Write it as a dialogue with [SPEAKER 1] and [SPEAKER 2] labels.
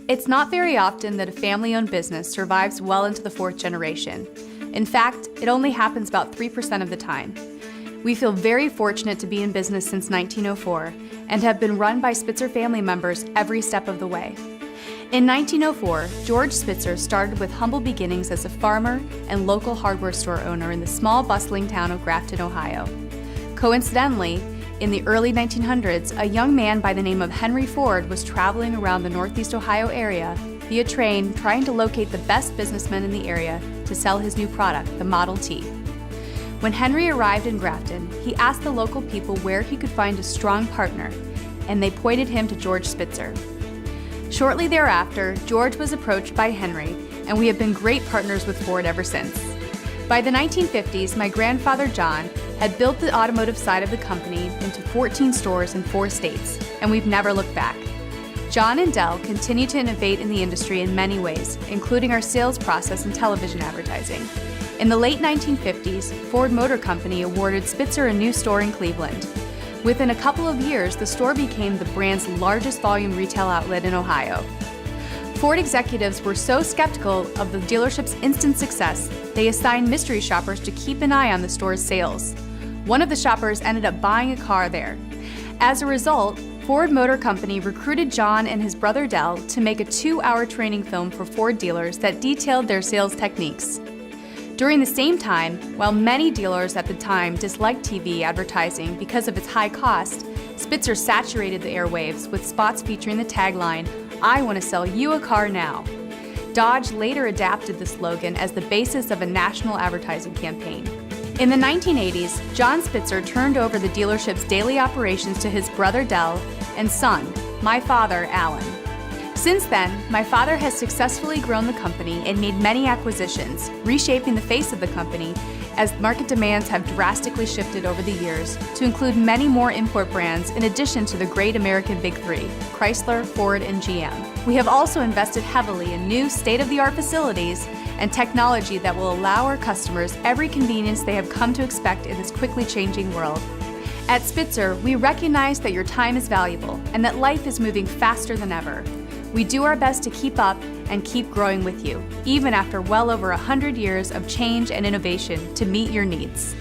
[SPEAKER 1] It's not very often that a family-owned business survives well into the fourth generation. In fact, it only happens about 3% of the time. We feel very fortunate to be in business since 1904 and have been run by Spitzer family members every step of the way. In 1904, George Spitzer started with humble beginnings as a farmer and local hardware store owner in the small, bustling town of Grafton, Ohio. Coincidentally, in the early 1900s, a young man by the name of Henry Ford was traveling around the Northeast Ohio area via train trying to locate the best businessmen in the area to sell his new product, the Model T. When Henry arrived in Grafton, he asked the local people where he could find a strong partner, and they pointed him to George Spitzer. Shortly thereafter, George was approached by Henry, and we have been great partners with Ford ever since. By the 1950s, my grandfather John had built the automotive side of the company into 14 stores in 4 states, and we've never looked back. John and Dell continue to innovate in the industry in many ways, including our sales process and television advertising. In the late 1950s, Ford Motor Company awarded Spitzer a new store in Cleveland. Within a couple of years, the store became the brand's largest volume retail outlet in Ohio. Ford executives were so skeptical of the dealership's instant success, they assigned mystery shoppers to keep an eye on the store's sales. One of the shoppers ended up buying a car there. As a result, Ford Motor Company recruited John and his brother Dell to make a 2-hour training film for Ford dealers that detailed their sales techniques. During the same time, while many dealers at the time disliked TV advertising because of its high cost, Spitzer saturated the airwaves with spots featuring the tagline, "I want to sell you a car now." Dodge later adapted the slogan as the basis of a national advertising campaign. In the 1980s, John Spitzer turned over the dealership's daily operations to his brother Dell and son, my father, Alan. Since then, my father has successfully grown the company and made many acquisitions, reshaping the face of the company as market demands have drastically shifted over the years to include many more import brands in addition to the great American Big Three, Chrysler, Ford, and GM. We have also invested heavily in new state-of-the-art facilities and technology that will allow our customers every convenience they have come to expect in this quickly changing world. At Spitzer, we recognize that your time is valuable and that life is moving faster than ever. We do our best to keep up and keep growing with you, even after well over 100 years of change and innovation to meet your needs.